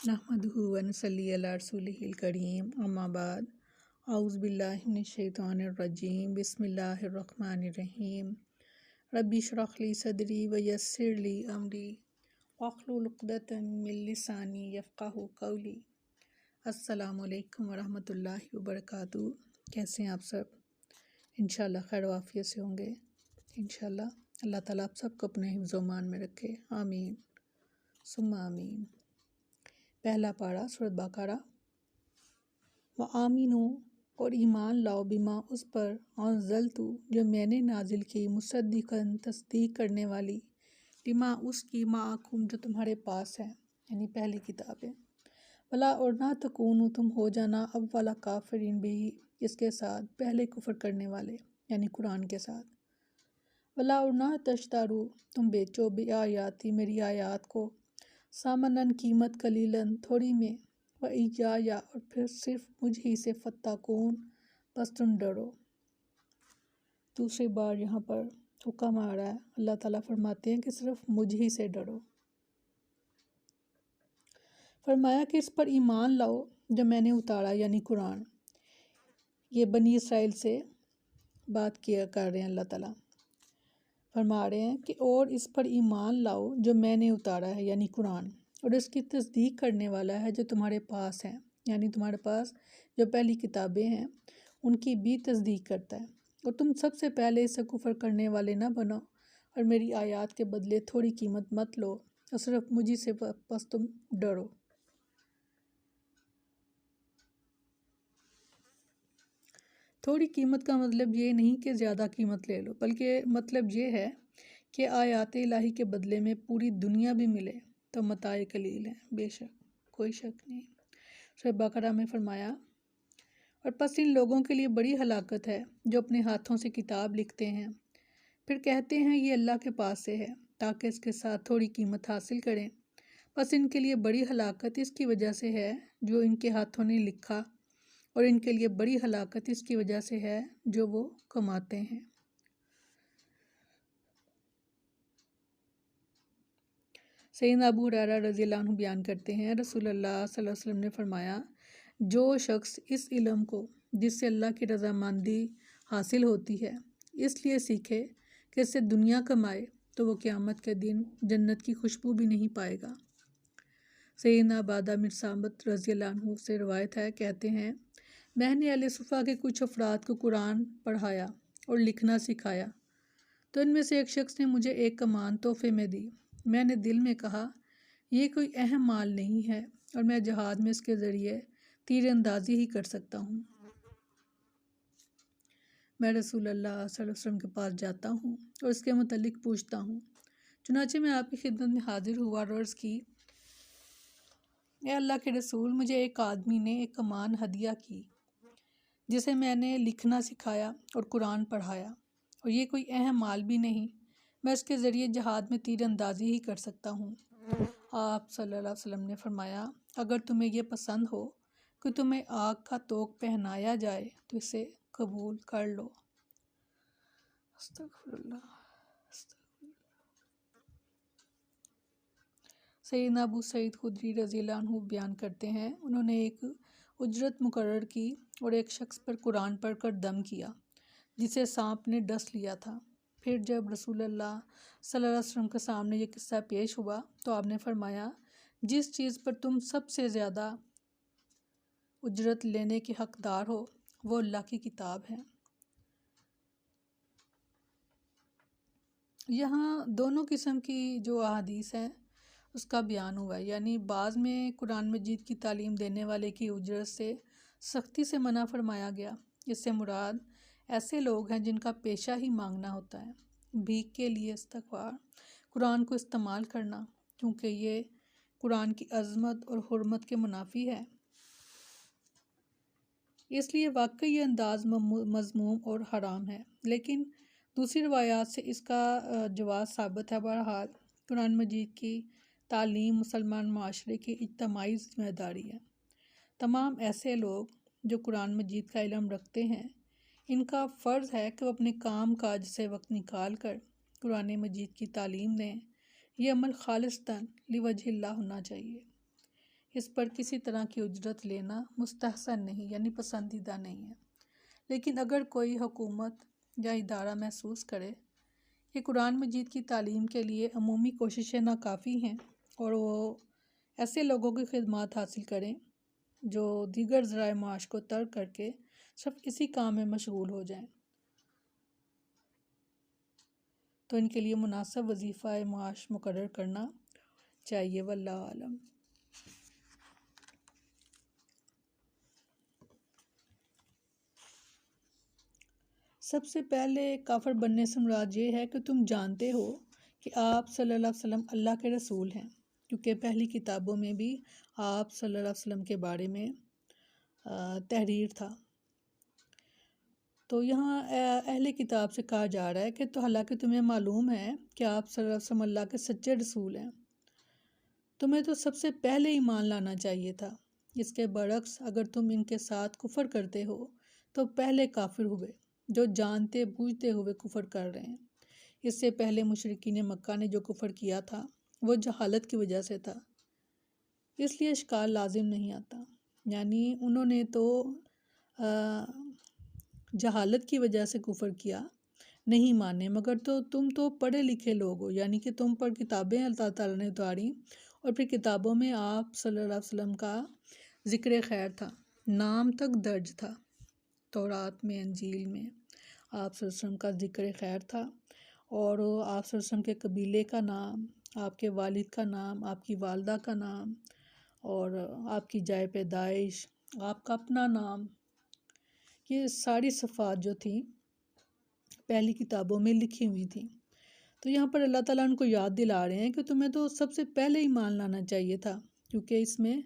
नहमदुहु व नसल्ली अला रसूलिहिल करीम अम्मा बाद औज़ु बिल्लाहि मिनश शैतानिर रजीम बिस्मिल्लाहिर रहमानिर रहीम रब्बि इश्रह ली सदरी व यस्सिर ली अमरी वहलुल उक़दतम मिन लिसानी यफ़क़हू क़ौली। अस्सलामु अलैकुम व रहमतुल्लाहि व बरकातुहू। कैसे हैं आप सब? इंशाअल्लाह खैर व आफ़ियत से होंगे। इंशाअल्लाह अल्लाह ताला आप सबको अपने हिफ्ज़ व मान में रखे, आमीन सुम्मा आमीन। पहला पारा सूरत बकरा। व आमीनू और ईमान लाओ बिमा उस पर अंज़लतु जो मैंने नाजिल की, मुसद्दिक़न तस्दीक करने वाली, बिमा उसकी माअकुम जो तुम्हारे पास है, यानी पहली किताब है। वला और ना तकूनु तुम हो जाना अव्वला काफिरिन बिही इसके साथ पहले कुफर करने वाले, यानी कुरान के साथ। वला और ना तश्तारू तुम बेचो बि आयाती मेरी आयात को, सामनन कीमत कलीलन थोड़ी में, व इजाया और फिर सिर्फ मुझ ही से फत्ताकून बस तुम डरो। दूसरी बार यहाँ पर हुक्म आ रहा है, अल्लाह ताला फरमाते हैं कि सिर्फ मुझ ही से डरो। फरमाया कि इस पर ईमान लाओ जो मैंने उतारा, यानी कुरान। ये बनी इसराइल से बात किया कर रहे हैं। अल्लाह ताला फरमा रहे हैं कि और इस पर ईमान लाओ जो मैंने उतारा है, यानी कुरान, और इसकी तस्दीक करने वाला है जो तुम्हारे पास है, यानी तुम्हारे पास जो पहली किताबें हैं उनकी भी तस्दीक करता है। और तुम सबसे पहले इससे कुफर करने वाले ना बनो, और मेरी आयत के बदले थोड़ी कीमत मत लो, और सिर्फ मुझी से बस तुम डरो। थोड़ी कीमत का मतलब ये नहीं कि ज़्यादा कीमत ले लो, बल्कि मतलब ये है कि आयात इलाही के बदले में पूरी दुनिया भी मिले तो मताए कलील है, बेशक कोई शक नहीं। सूरह बकरा में फरमाया, और बस इन लोगों के लिए बड़ी हलाकत है जो अपने हाथों से किताब लिखते हैं, फिर कहते हैं ये अल्लाह के पास से है ताकि इसके साथ थोड़ी कीमत हासिल करें। बस इनके लिए बड़ी हलाकत इसकी वजह से है जो इनके हाथों ने लिखा, और इनके लिए बड़ी हलाकत इसकी वजह से है जो वो कमाते हैं। सैयदना अबू हुरैरा रज़ियल्लाहु अन्हु बयान करते हैं, रसूलुल्लाह सल्लल्लाहु अलैहि वसल्लम ने फरमाया, जो शख्स इस इल्म को जिससे अल्लाह की रज़ामंदी हासिल होती है इसलिए सीखे कि इससे दुनिया कमाए, तो वो क़यामत के दिन जन्नत की खुशबू भी नहीं पाएगा। सैयदना अबादा बिन सामित रज़ियल्लाहु अन्हु से रवायत है, कहते हैं, मैंने अहले सुफ़ा के कुछ अफराद को कुरान पढ़ाया और लिखना सिखाया, तो इनमें से एक शख्स ने मुझे एक कमान तोहफे में दी। मैंने दिल में कहा, यह कोई अहम माल नहीं है और मैं जहाद में इसके ज़रिए तीर अंदाजी ही कर सकता हूँ। मैं रसूलुल्लाह सल्लल्लाहु अलैहि वसल्लम के पास जाता हूँ और इसके मुतल्लिक पूछता हूँ। चुनाचे मैं आपकी खिदमत में हाजिर हुआ और अर्ज़ की, ए अल्लाह के रसूल, मुझे एक आदमी ने एक कमान हदिया की जिसे मैंने लिखना सिखाया और कुरान पढ़ाया, और ये कोई अहम माल भी नहीं, मैं इसके ज़रिए जहाद में तीर अंदाजी ही कर सकता हूँ। आप सल्लल्लाहु अलैहि वसल्लम ने फरमाया, अगर तुम्हें यह पसंद हो कि तुम्हें आग का तोक पहनाया जाए तो इसे कबूल कर लो। अस्तगफिरुल्लाह। सैयदना अबू सईद खुदरी रज़ियल्लाहु अन्हु बयान करते हैं, उन्होंने एक उजरत मुकर्रर की और एक शख्स पर कुरान पढ़कर दम किया जिसे सांप ने डस लिया था। फिर जब रसूलुल्लाह सल्लल्लाहु अलैहि वसल्लम के सामने ये किस्सा पेश हुआ तो आपने फरमाया, जिस चीज़ पर तुम सबसे ज़्यादा उजरत लेने के हकदार हो वो अल्लाह की किताब है। यहाँ दोनों किस्म की जो अहादीस हैं उसका बयान हुआ है, यानी बाज़ में कुरान मजीद की तालीम देने वाले की उजरत से सख्ती से मना फरमाया गया। इससे मुराद ऐसे लोग हैं जिनका पेशा ही मांगना होता है, भीख के लिए इस्तग़फ़ार, कुरान को इस्तेमाल करना, क्योंकि ये कुरान की अज़मत और हुर्मत के मुनाफी है। इसलिए वाकई ये अंदाज़ मज़मूम और हराम है। लेकिन दूसरी रवायात से इसका जवाज़ साबित है। बहरहाल कुरान मजीद की तालीम मुसलमान माशरे की इज्तिमाई ज़िम्मेदारी है। तमाम ऐसे लोग जो कुरान मजीद का इल्म रखते हैं, इनका फ़र्ज़ है कि वो अपने काम काज से वक्त निकाल कर कुरान मजीद की तालीम दें। ये अमल खालिस्तन लिवजहिल्लाह होना चाहिए। اس پر کسی طرح کی اجرت لینا مستحسن نہیں، یعنی پسندیدہ نہیں ہے۔ لیکن اگر کوئی حکومت یا ادارہ محسوس کرے کہ قرآن مجید کی تعلیم کے لیے عمومی کوششیں ناکافی ہیں اور وہ ایسے لوگوں کی خدمات حاصل کریں جو دیگر ذرائع معاش کو ترک کر کے صرف اسی کام میں مشغول ہو جائیں، تو ان کے لیے مناسب وظیفہ معاش مقرر کرنا چاہیے۔ واللہ عالم۔ سب سے پہلے کافر بننے سے مراد یہ ہے کہ تم جانتے ہو کہ آپ صلی اللہ علیہ وسلم اللہ کے رسول ہیں، کیونکہ پہلی کتابوں میں بھی آپ صلی اللہ علیہ وسلم کے بارے میں تحریر تھا۔ تو یہاں اہل کتاب سے کہا جا رہا ہے کہ تو حالانکہ تمہیں معلوم ہے کہ آپ صلی اللہ علیہ وسلم اللہ کے سچے رسول ہیں، تمہیں تو سب سے پہلے ایمان لانا چاہیے تھا۔ اس کے برعکس اگر تم ان کے ساتھ کفر کرتے ہو تو پہلے کافر ہوئے جو جانتے بوجھتے ہوئے کفر کر رہے ہیں۔ اس سے پہلے مشرکین مکہ نے جو کفر کیا تھا وہ جہالت کی وجہ سے تھا، اس لیے اشکال لازم نہیں آتا۔ یعنی انہوں نے تو جہالت کی وجہ سے کفر کیا، نہیں مانے، مگر تم تو پڑھے لکھے لوگ ہو، یعنی کہ تم پر کتابیں اللہ تعالیٰ نے اتاری اور پھر کتابوں میں آپ صلی اللہ علیہ وسلم کا ذکر خیر تھا، نام تک درج تھا، تورات میں، انجیل میں آپ صلی اللہ علیہ وسلم کا ذکر خیر تھا، اور آپ صلی اللہ علیہ وسلم کے قبیلے کا نام، آپ کے والد کا نام، آپ کی والدہ کا نام، اور آپ کی جائے پیدائش، آپ کا اپنا نام، یہ ساری صفات جو تھیں پہلی کتابوں میں لکھی ہوئی تھیں۔ تو یہاں پر اللہ تعالیٰ ان کو یاد دلا رہے ہیں کہ تمہیں تو سب سے پہلے ایمان لانا چاہیے تھا، کیونکہ اس میں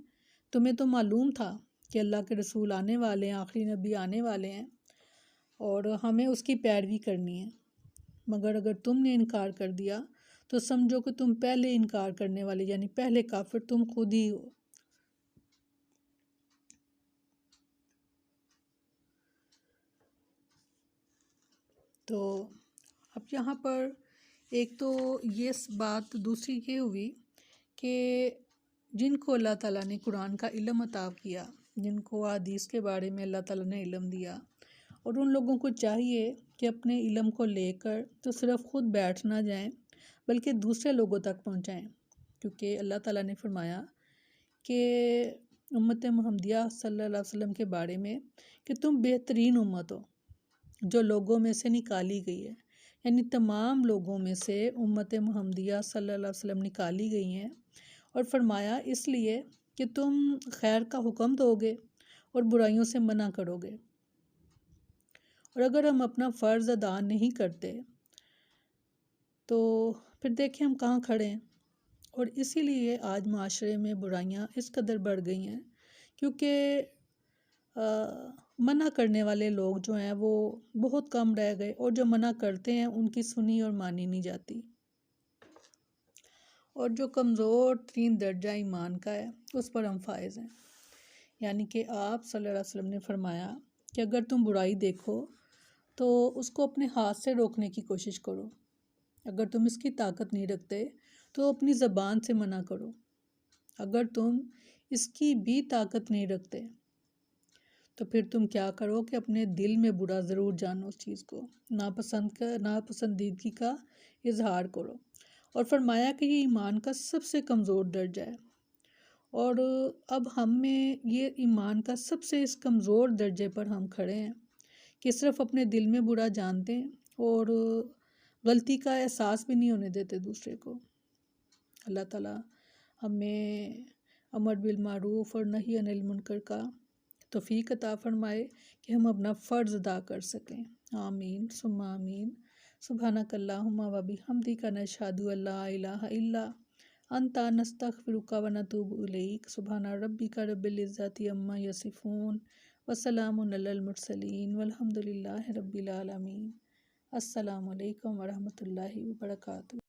تمہیں تو معلوم تھا کہ اللہ کے رسول آنے والے ہیں، آخری نبی آنے والے ہیں اور ہمیں اس کی پیروی کرنی ہے۔ مگر اگر تم نے انکار کر دیا تو سمجھو کہ تم پہلے انکار کرنے والے، یعنی پہلے کافر تم خود ہی ہو۔ تو اب یہاں پر ایک تو یہ بات، دوسری یہ ہوئی کہ جن کو اللہ تعالیٰ نے قرآن کا علم عطا کیا، جن کو حدیث کے بارے میں اللہ تعالیٰ نے علم دیا، اور ان لوگوں کو چاہیے کہ اپنے علم کو لے کر تو صرف خود بیٹھ نہ جائیں بلکہ دوسرے لوگوں تک پہنچائیں، کیونکہ اللہ تعالیٰ نے فرمایا کہ امت محمدیہ صلی اللہ علیہ وسلم کے بارے میں کہ تم بہترین امت ہو جو لوگوں میں سے نکالی گئی ہے، یعنی تمام لوگوں میں سے امت محمدیہ صلی اللہ علیہ وسلم نکالی گئی ہیں، اور فرمایا اس لیے کہ تم خیر کا حکم دو گے اور برائیوں سے منع کرو گے، اور اگر ہم اپنا فرض ادا نہیں کرتے تو پھر دیکھیں ہم کہاں کھڑے ہیں۔ اور اسی لیے آج معاشرے میں برائیاں اس قدر بڑھ گئی ہیں کیونکہ منع کرنے والے لوگ جو ہیں وہ بہت کم رہ گئے، اور جو منع کرتے ہیں ان کی سنی اور مانی نہیں جاتی، اور جو کمزور ترین درجہ ایمان کا ہے اس پر ہم فائز ہیں۔ یعنی کہ آپ صلی اللہ علیہ وسلم نے فرمایا کہ اگر تم برائی دیکھو تو اس کو اپنے ہاتھ سے روکنے کی کوشش کرو، اگر تم اس کی طاقت نہیں رکھتے تو اپنی زبان سے منع کرو، اگر تم اس کی بھی طاقت نہیں رکھتے تو پھر تم کیا کرو کہ اپنے دل میں برا ضرور جانو، اس چیز کو ناپسندیدگی کا اظہار کرو، اور فرمایا کہ یہ ایمان کا سب سے کمزور درجہ ہے۔ اور اب ہم میں یہ ایمان کا سب سے اس کمزور درجے پر ہم کھڑے ہیں کہ صرف اپنے دل میں برا جانتے ہیں اور غلطی کا احساس بھی نہیں ہونے دیتے دوسرے کو۔ اللہ تعالیٰ ہمیں امر بالمعروف اور نہی عن المنکر کا توفیق عطا فرمائے کہ ہم اپنا فرض ادا کر سکیں۔ آمین ثم آمین۔ سبحانک اللہم و بحمدک نشہد ان لا الہ الا انت نستغفرک و نتوب الیک۔ سبحان ربک رب العزت عما یصفون وسلام علی المرسلین والحمد للہ رب العالمین۔ السلام علیکم ورحمۃ اللہ وبرکاتہ۔